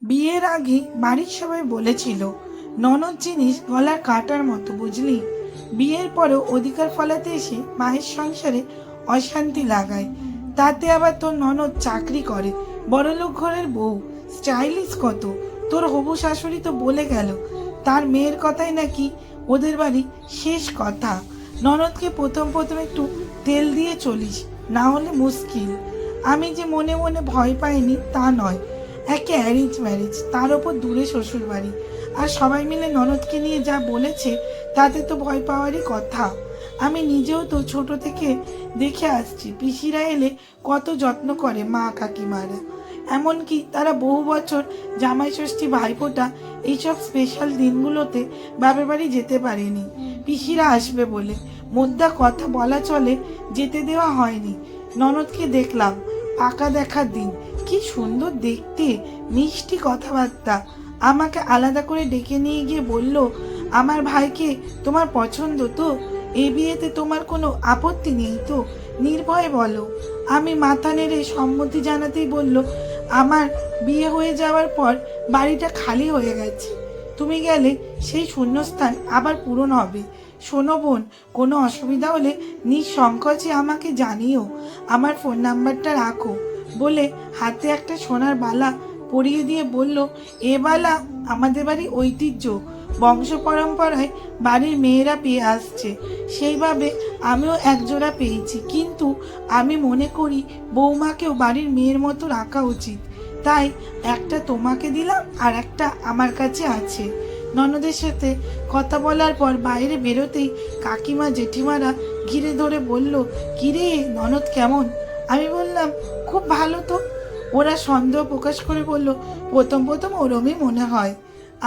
বিয়ের আগে বাড়ির সবাই বলেছিল ননদ জিনিস গলার কাটার মতো, বুঝলি। বিয়ের পরেও অধিকার ফলাতে এসে মায়ের সংসারে অশান্তি লাগায়। তাতে আবার তোর ননদ চাকরি করে, বড়লোক ঘরের বউ, স্টাইলিশ কত। তোর হবু শাশুড়ি তো বলে গেল তার মেয়ের কথাই নাকি ওদের বাড়ি শেষ কথা। ননদকে প্রথম প্রথম একটু তেল দিয়ে চলিস, না হলে মুশকিল। আমি যে মনে মনে ভয় পাইনি তা নয়, একে অ্যারেঞ্জ ম্যারেজ, তার ওপর দূরে শ্বশুর বাড়ি, আর সবাই মিলে ননদকে নিয়ে যা বলেছে তাতে তো ভয় পাওয়ারই কথা। আমি নিজেও তো ছোট থেকে দেখে আসছি পিসিরা এলে কত যত্ন করে মা কাকিমারা। এমনকি তারা বহু বছর জামাই ষষ্ঠী, ভাইফোঁটা এইসব স্পেশাল দিনগুলোতে বাপের বাড়ি যেতে পারেনি পিসিরা আসবে বলে। মোদ্দা কথা বলা চলে, যেতে দেওয়া হয়নি। ননদকে দেখলাম, পাকা দেখার দিন, কি সুন্দর দেখতে, মিষ্টি কথাবার্তা। আমাকে আলাদা করে ডেকে নিয়ে গিয়ে বলল, আমার ভাইকে তোমার পছন্দ তো? এই বিয়েতে তোমার কোনো আপত্তি নেই তো? নির্ভয়ে বলো। আমি মাথা নেড়ে সম্মতি জানাতেই বলল, আমার বিয়ে হয়ে যাওয়ার পর বাড়িটা খালি হয়ে গেছে, তুমি গেলে সেই শূন্যস্থান আবার পূরণ হবে। শোনো বোন, কোনো অসুবিধা হলে নিঃসংকোচে আমাকে জানিও, আমার ফোন নাম্বারটা রাখো। বলে হাতে একটা সোনার বালা পরিয়ে দিয়ে বলল, এ বালা আমাদের বাড়ির ঐতিহ্য, বংশ পরম্পরায় বাড়ির মেয়েরা পেয়ে আসছে, সেইভাবে আমিও একজোড়া পেয়েছি। কিন্তু আমি মনে করি বৌমাকেও বাড়ির মেয়ের মতো রাখা উচিত, তাই একটা তোমাকে দিলাম আর একটা আমার কাছে আছে। ননদের সাথে কথা বলার পর বাইরে বেরোতেই কাকিমা জেঠিমারা ঘিরে ধরে বলল, কিরে ননদ কেমন? আমি বললাম, খুব ভালো তো। ওরা সন্দেহ প্রকাশ করে বলল, প্রথম প্রথম ওরমই মনে হয়।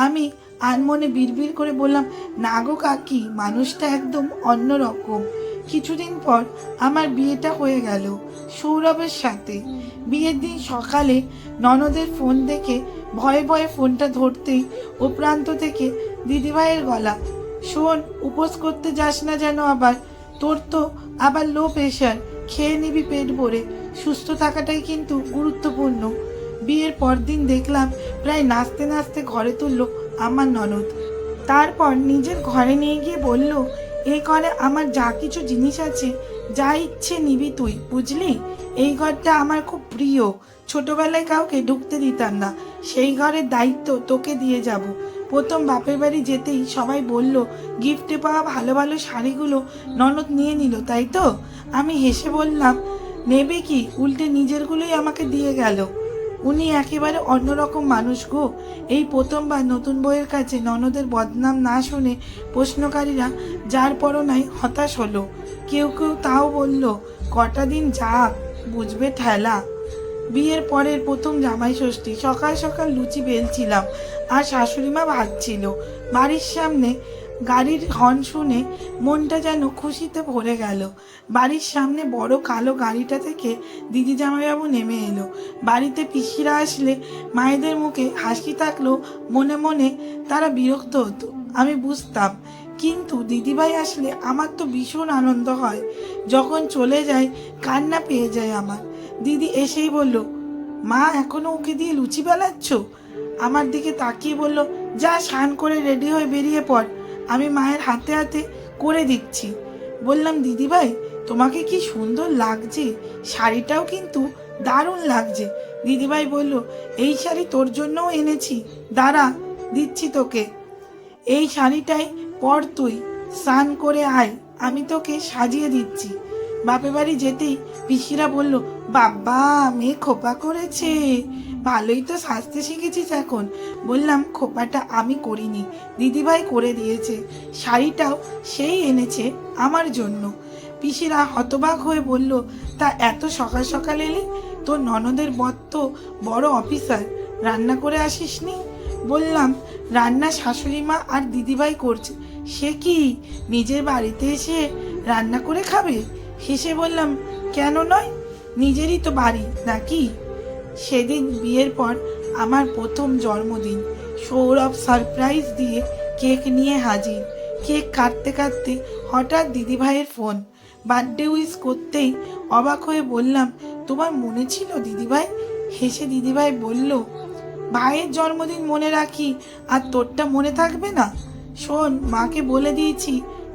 আমি আনমনে বিড়বিড় করে বললাম, না গো কাকি, মানুষটা একদম অন্যরকম। কিছুদিন পর আমার বিয়েটা হয়ে গেল সৌরভের সাথে। বিয়ের দিন সকালে ননদের ফোন দেখে ভয়ে ভয়ে ফোনটা ধরতেই ও প্রান্ত থেকে দিদিভাইয়ের গলা, শোন, উপোস করতে যাস না যেন আবার, তোর তো আবার লো প্রেশার, খেয়ে নিবি পেট ভরে, সুস্থ থাকাটাই কিন্তু গুরুত্বপূর্ণ। বিয়ের পরদিন দেখলাম প্রায় নাচতে নাচতে ঘরে তুললো আমার ননদ। তারপর নিজের ঘরে নিয়ে গিয়ে বলল, এই ঘরে আমার যা কিছু জিনিস আছে, যা ইচ্ছে নিবি তুই, বুঝলি। এই ঘরটা আমার খুব প্রিয়, ছোটবেলায় কাউকে ঢুকতে দিতাম না, সেই ঘরের দায়িত্ব তোকে দিয়ে যাব। প্রথম বাপের বাড়ি যেতেই সবাই বলল, গিফটে পাওয়া ভালো ভালো শাড়িগুলো ননদ নিয়ে নিল, তাই তো? আমি হেসে বললাম, নেবে কি, উল্টে নিজেরগুলোই আমাকে দিয়ে গেল। উনি একেবারে অন্যরকম মানুষ গো। এই প্রথমবার নতুন বউয়ের কাছে ননদের বদনাম না শুনে প্রশ্নকারীরা যার পরনায় হতাশ হলো। কেউ কেউ তাও বলল, কটা দিন যাক, বুঝবে ঠেলা। বিয়ের পরের প্রথম জামাই ষষ্ঠী, সকাল সকাল লুচি বেলছিলাম আর শাশুড়িমা ভাজছিল। বাড়ির সামনে গাড়ির হর্ন শুনে মনটা যেন খুশিতে ভরে গেল। বাড়ির সামনে বড় কালো গাড়িটা থেকে দিদি জামাইবাবু নেমে এলো। বাড়িতে পিসিরা আসলে মায়েদের মুখে হাসি থাকলেও মনে মনে তারা বিরক্ত হতো, আমি বুঝতাম। কিন্তু দিদিভাই আসলে আমার তো ভীষণ আনন্দ হয়। যখন চলে যায় কান্না পেয়ে যায় আমার। দিদি এসেই বলল, মা এখনো ওকে দিয়ে লুচি বেলাচ্ছ? আমার দিকে তাকিয়ে বলল, যা স্নান করে রেডি হয়ে বেরিয়ে পড়, আমি মায়ের হাতে হাতে করে দিচ্ছি। বললাম, দিদিভাই তোমাকে কি সুন্দর লাগছে, শাড়িটাও কিন্তু দারুণ লাগছে। দিদিভাই বলল, এই শাড়ি তোর জন্যও এনেছি, দাঁড়া দিচ্ছি তোকে। এই শাড়িটাই পর, তুই স্নান করে আয়, আমি তোকে সাজিয়ে দিচ্ছি। বাপের বাড়ি যেতেই পিসিরা বলল, বাবা মেয়ে খোপা করেছে, ভালোই তো সাজতে শিখেছিস এখন। বললাম, খোপাটা আমি করিনি, দিদিভাই করে দিয়েছে, শাড়িটাও সেই এনেছে আমার জন্য। পিসিরা হতবাক হয়ে বলল, তা এত সকাল সকাল এলি? তোর ননদের বর তো বড় অফিসার, রান্না করে আসিসনি? বললাম, রান্না শাশুড়ি মা আর দিদিভাই করছে। সে কি, নিজের বাড়িতে এসে রান্না করে খাবে? হেসে বললাম, কেন নয়, নিজেরই তো বাড়ি নাকি। সেদিন বিয়ের পর আমার প্রথম জন্মদিন। সৌরভ সারপ্রাইজ দিয়ে কেক নিয়ে হাজির। কেক কাটতে কাটতে হঠাৎ দিদিভাইয়ের ফোন। বার্থডে উইশ করতেই অবাক হয়ে বললাম, তোমার মনে ছিল দিদিভাই? হেসে দিদিভাই বলল, ভাইয়ের জন্মদিন মনে রাখি আর তোরটা মনে থাকবে না? শোন, মাকে বলে দিয়েছি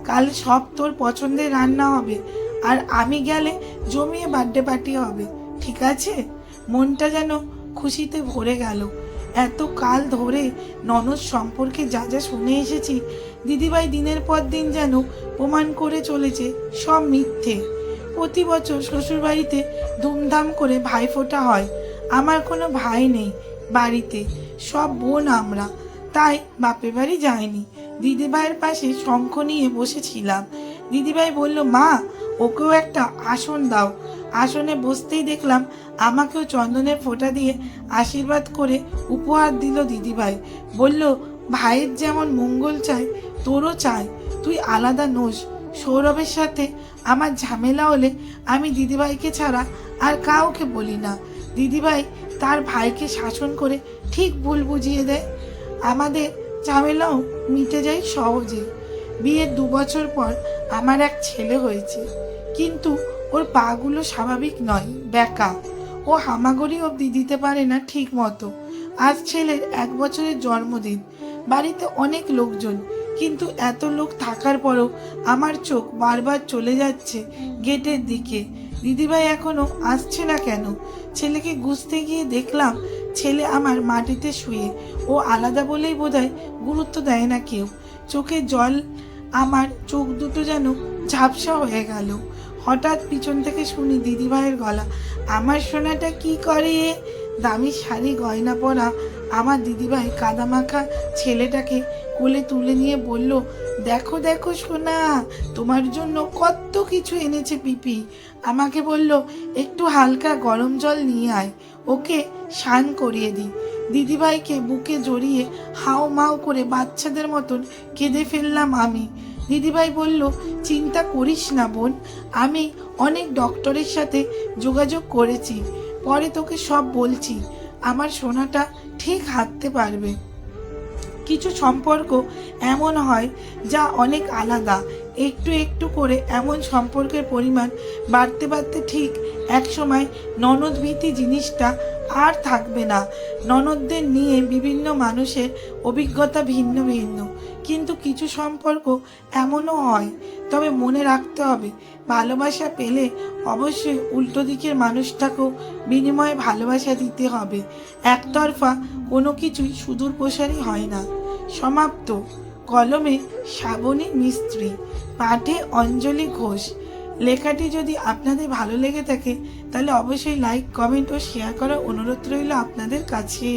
কাল সব তোর পছন্দের রান্না হবে, আর আমি গেলে জমিয়ে বার্থডে পার্টি হবে, ঠিক আছে? মনটা যেন খুশিতে ভরে গেল। এত কাল ধরে ননদ সম্পর্কে যা যা শুনে এসেছি, দিদিভাই দিনের পর দিন যেন প্রমাণ করে চলেছে সব মিথ্যে। প্রতি বছর শ্বশুরবাড়িতে ধুমধাম করে ভাইফোঁটা হয়। আমার কোনো ভাই নেই বাড়িতে, সব বোন আমরা, তাই বাপের বাড়ি যায়নি। দিদিভাইয়ের পাশে শঙ্খ নিয়ে বসেছিলাম। দিদিভাই বলল, মা, ওকেও একটা আসন দাও। আসনে বসতেই দেখলাম আমাকেও চন্দনের ফোঁটা দিয়ে আশীর্বাদ করে উপহার দিল দিদিভাই। বলল, ভাইয়ের যেমন মঙ্গল চাই তোরও চাই, তুই আলাদা নোস। সৌরভের সাথে আমার ঝামেলা হলে আমি দিদিভাইকে ছাড়া আর কাউকে বলি না। দিদিভাই তার ভাইকে শাসন করে ঠিক ভুল বুঝিয়ে দেয়। আমাদের ঝামেলাও মিটে যায় সহজে। বিয়ের 2 বছর পর আমার এক ছেলে হয়েছে, কিন্তু ওর পাগুলো স্বাভাবিক নয়, ব্যাকা। ও হামাগুড়ি অবধি দিতে পারে না ঠিক মতো। আজ ছেলের 1 বছরের জন্মদিন। বাড়িতে অনেক লোকজন, কিন্তু এত লোক থাকার পরও আমার চোখ বারবার চলে যাচ্ছে গেটের দিকে। দিদিভাই এখনো আসছে না কেন? ছেলেকে গুছতে গিয়ে দেখলাম ছেলে আমার মাটিতে শুয়ে। ও আলাদা বলেই বোধহয় গুরুত্ব দেয় না কেউ। চোখে জল, আমার চোখ দুটো যেন ঝাপসা হয়ে গেল। হঠাৎ পিছন থেকে শুনি দিদিভাইয়ের গলা, আমার সোনাটা কি করে? দামি শাড়ি গয়না পরা আমার দিদিভাই কাদামাখা ছেলেটাকে কোলে তুলে নিয়ে বলল, দেখো দেখো সোনা, তোমার জন্য কত কিছু এনেছে পিপি। আমাকে বলল, একটু হালকা গরম জল নিয়ে আয়, ওকে স্নান করিয়ে দিই। দিদিভাইকে বুকে জড়িয়ে হাও মাও করে বাচ্চাদের মতন কেঁদে ফেললাম আমি। দিদিভাই বলল, চিন্তা করিস না বোন, আমি অনেক ডক্টরের সাথে যোগাযোগ করেছি, পরে তোকে সব বলছি। আমার সোনাটা ঠিক হাঁটতে পারবে। কিছু সম্পর্ক এমন হয় যা অনেক আলাদা। একটু একটু করে এমন সম্পর্কের পরিমাণ বাড়তে বাড়তে ঠিক একসময় ননদ ভীতি জিনিসটা আর থাকবে না। ননদদের নিয়ে বিভিন্ন মানুষের অভিজ্ঞতা ভিন্ন ভিন্ন, কিন্তু কিছু সম্পর্ক এমনও হয়। তবে মনে রাখতে হবে, ভালোবাসা পেলে অবশ্যই উল্টো দিকের মানুষটাকেও বিনিময়ে ভালোবাসা দিতে হবে। একতরফা কোনো কিছুই সুদূর প্রসারী হয় না। সমাপ্ত। কলমে শ্রাবণী মিস্ত্রি, পাঠে অঞ্জলি ঘোষ। লেখাটি যদি আপনাদের ভালো লেগে থাকে তাহলে অবশ্যই লাইক, কমেন্ট ও শেয়ার করার অনুরোধ রইল আপনাদের কাছে।